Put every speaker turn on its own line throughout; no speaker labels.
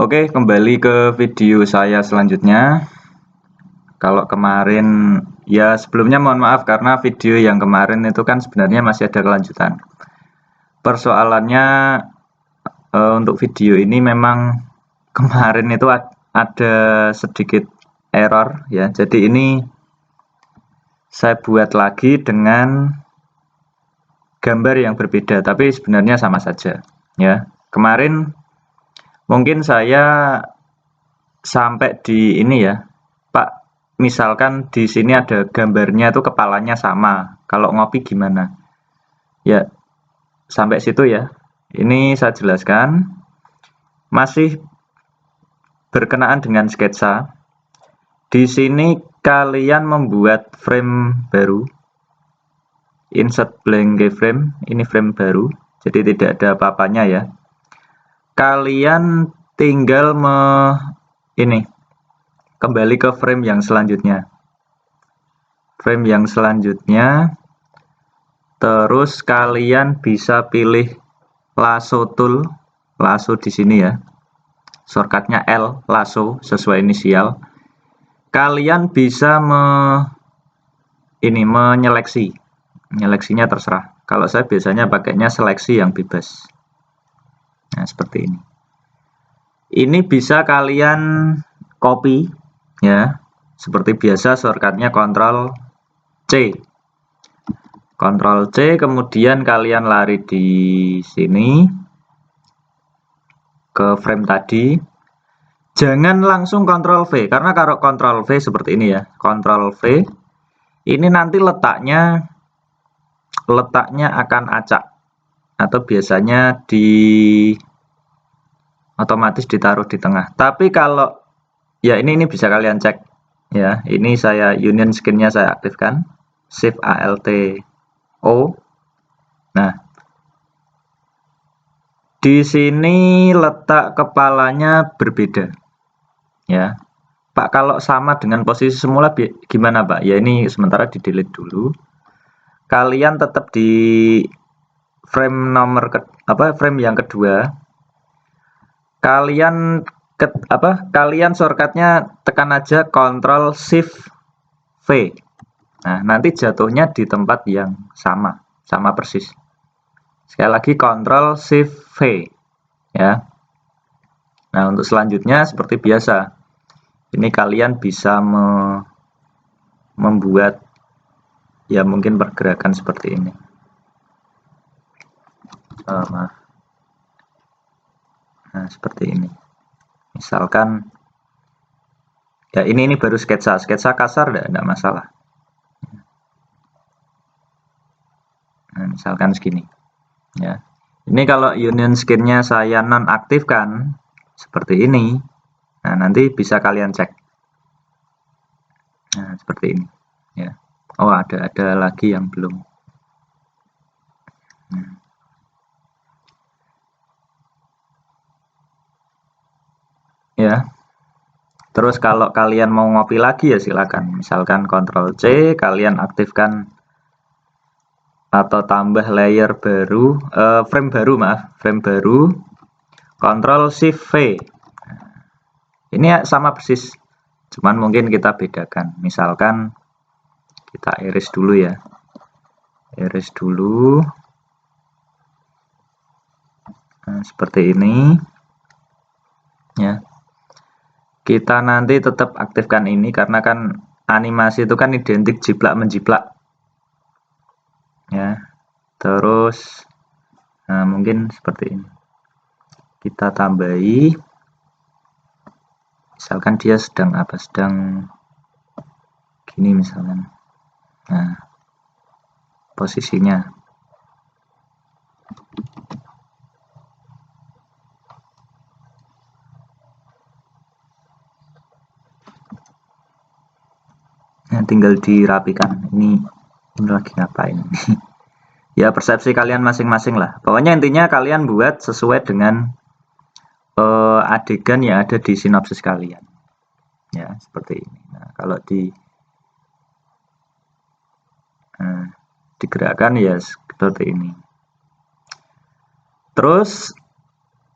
Oke, kembali ke video saya selanjutnya. Kalau kemarin, ya sebelumnya mohon maaf karena video yang kemarin itu kan sebenarnya masih ada kelanjutan. Persoalannya untuk video ini memang kemarin itu ada sedikit error ya. Jadi ini saya buat lagi dengan gambar yang berbeda, tapi sebenarnya sama saja ya. Kemarin mungkin saya sampai di ini ya, Pak, misalkan di sini ada gambarnya itu kepalanya sama. Kalau ngopi gimana? Ya, sampai situ ya. Ini saya jelaskan. Masih berkenaan dengan sketsa. Di sini kalian membuat frame baru. Insert blank keyframe. Ini frame baru. Jadi tidak ada apa-apanya ya. Kalian tinggal kembali ke frame yang selanjutnya. Frame yang selanjutnya, terus kalian bisa pilih lasso tool, lasso di sini ya. Shortcutnya L, lasso sesuai inisial. Kalian bisa menyeleksi. Menyeleksinya terserah. Kalau saya biasanya pakainya seleksi yang bebas. Nah, seperti ini. Ini bisa kalian copy ya. Seperti biasa shortcutnya Ctrl C. Ctrl C, kemudian kalian lari di sini ke frame tadi. Jangan langsung Ctrl V, karena kalau Ctrl V seperti ini ya. Ctrl V, ini nanti letaknya akan acak. Atau biasanya otomatis ditaruh di tengah. Tapi kalau ya ini bisa kalian cek ya. Ini saya union skin-nya saya aktifkan. Shift Alt O. Nah, di sini letak kepalanya berbeda. Ya. Pak, kalau sama dengan posisi semula gimana, Pak? Ya ini sementara di delete dulu. Kalian tetap di frame frame yang kedua. Kalian shortcutnya tekan aja Ctrl Shift V. Nah, nanti jatuhnya di tempat yang sama persis. Sekali lagi Ctrl Shift V ya. Nah, untuk selanjutnya seperti biasa. Ini kalian bisa membuat ya mungkin pergerakan seperti ini. Nah, seperti ini. Misalkan ya ini baru sketsa kasar enggak masalah. Nah, misalkan segini. Ya. Ini kalau union skin-nya saya nonaktifkan seperti ini. Nah, nanti bisa kalian cek. Nah, seperti ini. Ya. Oh, ada lagi yang belum. Nah. Ya. Terus kalau kalian mau ngopi lagi ya silakan. Misalkan Ctrl C, kalian aktifkan atau tambah layer baru, frame baru, Ctrl Shift V. Ini sama persis, cuman mungkin kita bedakan. Misalkan kita iris dulu ya, iris dulu. Nah, seperti ini ya. Kita nanti tetap aktifkan ini karena kan animasi itu kan identik jiplak menjiplak ya. Terus nah, mungkin seperti ini kita tambahi, misalkan dia sedang gini misalkan. Nah, posisinya tinggal dirapikan. Ini lagi ngapain? Ya persepsi kalian masing-masing lah. Pokoknya intinya kalian buat sesuai dengan adegan yang ada di sinopsis kalian. Ya seperti ini. Nah, kalau digerakkan ya seperti ini. Terus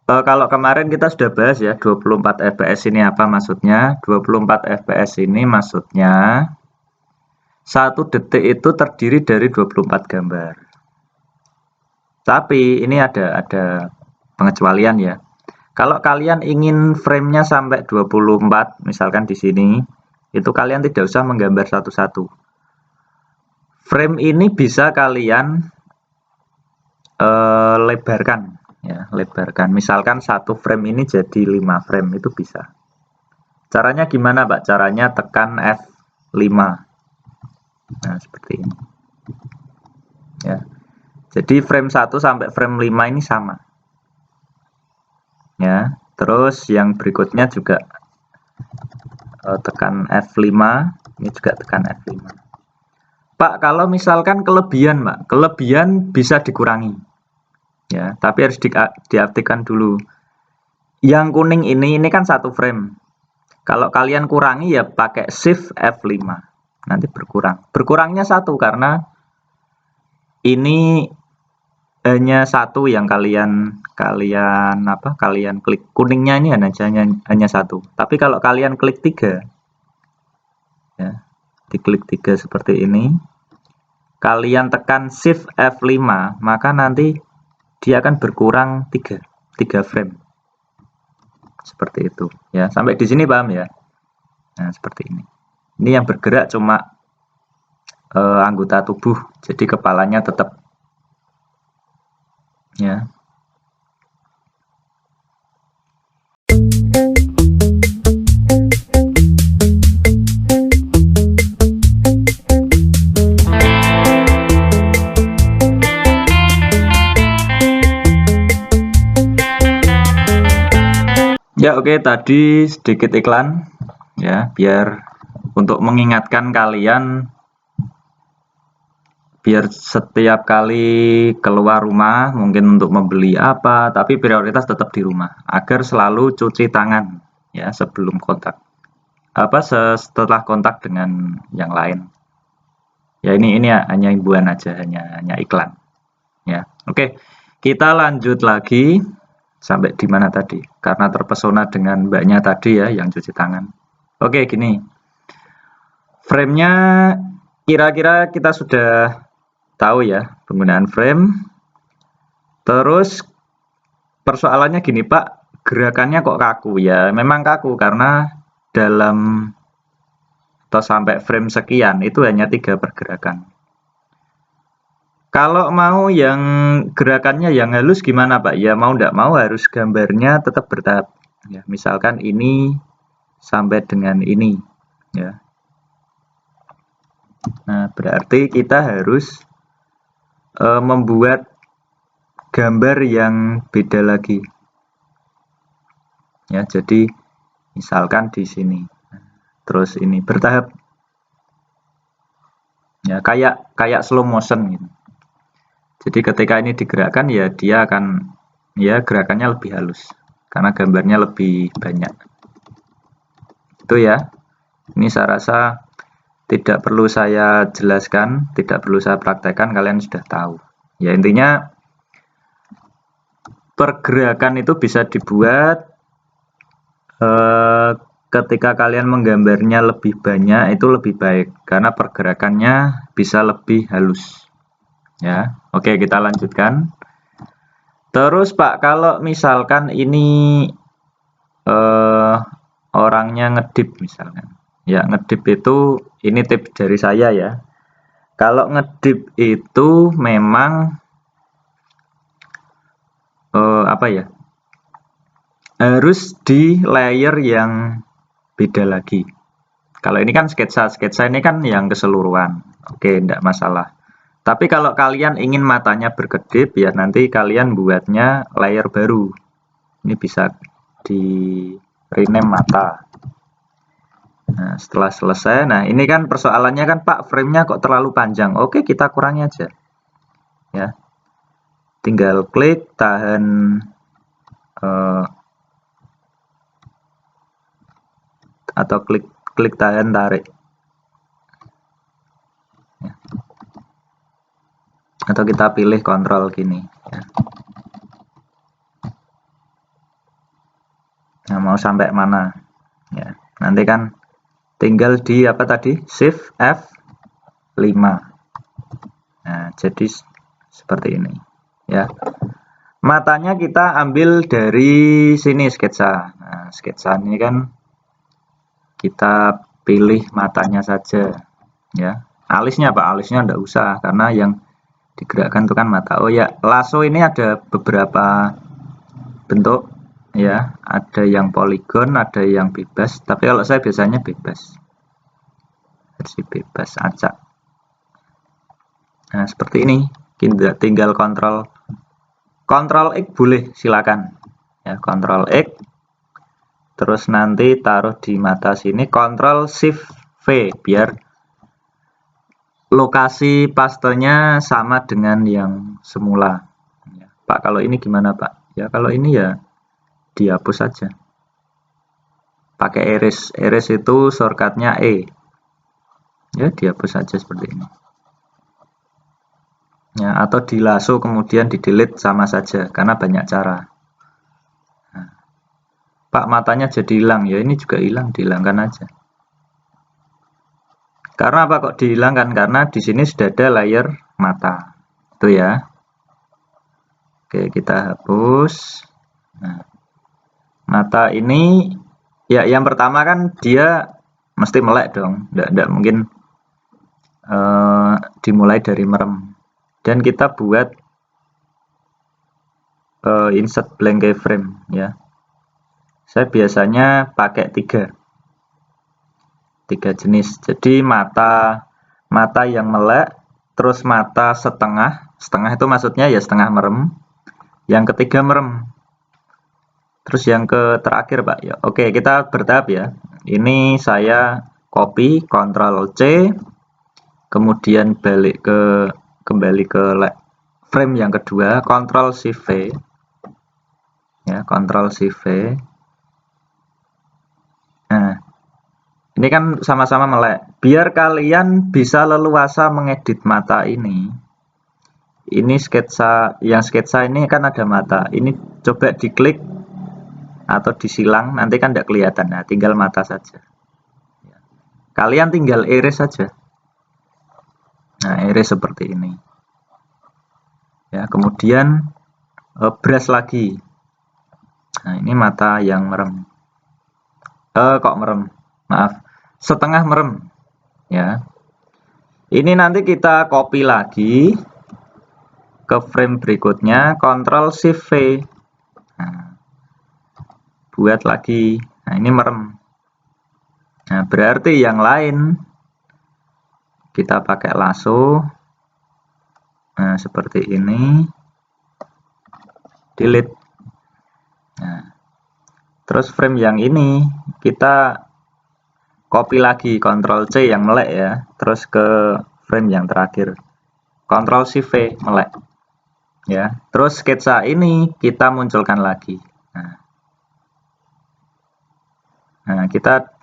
Kalau kemarin kita sudah bahas ya 24 fps ini apa maksudnya. 24 fps ini maksudnya 1 detik itu terdiri dari 24 gambar. Tapi ini ada pengecualian ya. Kalau kalian ingin frame-nya sampai 24, misalkan di sini, itu kalian tidak usah menggambar satu-satu. Frame ini bisa kalian lebarkan ya, lebarkan. Misalkan satu frame ini jadi 5 frame itu bisa. Caranya gimana, Pak? Caranya tekan F5. Nah, seperti ini. Ya. Jadi frame 1 sampai frame 5 ini sama. Ya. Terus yang berikutnya juga tekan F5, ini juga tekan F5. Pak, kalau misalkan kelebihan, Pak, kelebihan bisa dikurangi. Ya, tapi harus diartikan dulu. Yang kuning ini kan satu frame. Kalau kalian kurangi ya pakai Shift F5. Nanti berkurang. Berkurangnya satu karena ini hanya satu yang kalian klik. Kuningnya ini hanya satu. Tapi kalau kalian klik 3, ya, diklik 3 seperti ini, kalian tekan Shift F5, maka nanti dia akan berkurang 3 frame. Seperti itu ya. Sampai di sini paham ya? Nah, seperti ini. Ini yang bergerak cuma anggota tubuh, jadi kepalanya tetap ya. Ya, oke, tadi sedikit iklan ya, biar untuk mengingatkan kalian biar setiap kali keluar rumah mungkin untuk membeli apa, tapi prioritas tetap di rumah agar selalu cuci tangan ya sebelum kontak. Setelah kontak dengan yang lain. Ya ini hanya himbauan aja, hanya iklan. Ya. Oke, kita lanjut lagi. Sampai di mana tadi? Karena terpesona dengan mbaknya tadi ya yang cuci tangan. Oke, gini. Frame-nya kira-kira kita sudah tahu ya penggunaan frame. Terus persoalannya gini, Pak, gerakannya kok kaku ya? Memang kaku karena dalam atau sampai frame sekian itu hanya 3 pergerakan. Kalau mau yang gerakannya yang halus gimana, Pak? Ya mau nggak mau harus gambarnya tetap bertahap. Ya, misalkan ini sampai dengan ini. Ya. Nah, berarti kita harus membuat gambar yang beda lagi. Ya, jadi misalkan di sini. Terus ini bertahap. Ya, kayak slow motion gitu. Jadi ketika ini digerakkan ya dia akan ya gerakannya lebih halus karena gambarnya lebih banyak. Itu ya. Ini saya rasa tidak perlu saya jelaskan, tidak perlu saya praktekkan, kalian sudah tahu. Ya intinya pergerakan itu bisa dibuat ketika kalian menggambarnya lebih banyak itu lebih baik karena pergerakannya bisa lebih halus. Ya, oke kita lanjutkan. Terus Pak, kalau misalkan ini orangnya ngedip misalkan. Ya, ngedip itu ini tips dari saya ya. Kalau ngedip itu memang apa ya? Harus di layer yang beda lagi. Kalau ini kan sketsa ini kan yang keseluruhan. Oke, enggak masalah. Tapi kalau kalian ingin matanya berkedip ya nanti kalian buatnya layer baru. Ini bisa di rename mata. Nah, setelah selesai, nah ini kan persoalannya kan Pak, frame-nya kok terlalu panjang. Oke, kita kurangi aja. Ya. Tinggal klik, tahan atau klik tahan, tarik. Ya. Atau kita pilih kontrol gini. Ya. Nah, mau sampai mana ya, nanti kan tinggal di apa tadi, shift F5. Nah, jadi seperti ini ya. Matanya kita ambil dari sini sketsa. Nah, sketsa ini kan kita pilih matanya saja ya. Alisnya Pak, alisnya enggak usah karena yang digerakkan itu kan mata. Oh ya, lasso ini ada beberapa bentuk ya, ada yang poligon, ada yang bebas, tapi kalau saya biasanya bebas, versi bebas acak. Nah, seperti ini. Kita tinggal kontrol X boleh, silakan ya, kontrol X, terus nanti taruh di mata sini, kontrol shift V biar lokasi pastenya sama dengan yang semula ya. Pak, kalau ini gimana Pak? Ya kalau ini ya dihapus saja pakai erase. Erase itu shortcutnya E ya, dihapus saja seperti ini ya, atau di lasso kemudian di delete sama saja karena banyak cara. Nah, Pak, matanya jadi hilang ya, ini juga hilang, dihilangkan aja. Karena apa kok dihilangkan? Karena di sini sudah ada layer mata itu ya. Oke, kita hapus. Nah, mata ini ya, yang pertama kan dia mesti melek dong, enggak mungkin dimulai dari merem. Dan kita buat insert blank keyframe ya. Saya biasanya pakai tiga jenis. Jadi mata yang melek, terus mata setengah itu maksudnya ya setengah merem, yang ketiga merem, terus yang terakhir Pak ya. Oke, kita bertahap ya. Ini saya copy, Ctrl C, kemudian kembali ke frame yang kedua, Ctrl Shift V ya, Ctrl Shift V. Nah, ini kan sama-sama melek. Biar kalian bisa leluasa mengedit mata ini. Ini sketsa ini kan ada mata. Ini coba diklik atau disilang, nanti kan tidak kelihatan. Nah, tinggal mata saja. Kalian tinggal erase saja. Nah, erase seperti ini. Ya, kemudian brush lagi. Nah, ini mata yang merem. Kok merem? Maaf, setengah merem. Ya. Ini nanti kita copy lagi ke frame berikutnya, Ctrl Shift V. Nah, buat lagi. Nah, ini merem. Nah, berarti yang lain kita pakai lasso. Nah, seperti ini. Delete. Nah, terus frame yang ini kita copy lagi, Ctrl C yang melek ya, terus ke frame yang terakhir, Ctrl Shift V melek ya. Terus sketsa ini kita munculkan lagi. Nah, kita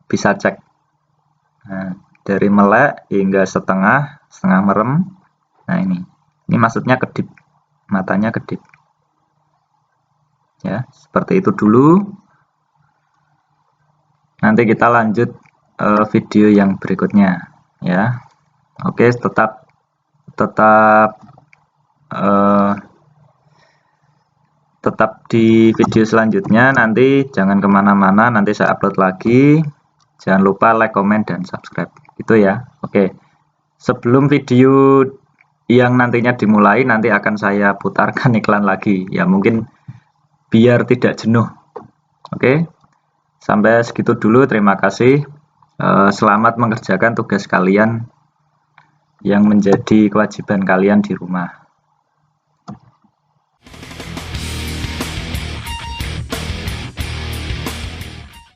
bisa cek. Nah, dari melek hingga setengah merem. Nah, ini maksudnya kedip, matanya kedip ya, seperti itu dulu. Nanti kita lanjut video yang berikutnya ya. Oke, tetap di video selanjutnya. Nanti jangan kemana-mana, nanti saya upload lagi. Jangan lupa like, comment, dan subscribe itu ya. Oke, sebelum video yang nantinya dimulai, nanti akan saya putarkan iklan lagi ya, mungkin biar tidak jenuh. Oke, sampai segitu dulu, terima kasih. Selamat mengerjakan tugas kalian yang menjadi kewajiban kalian di rumah.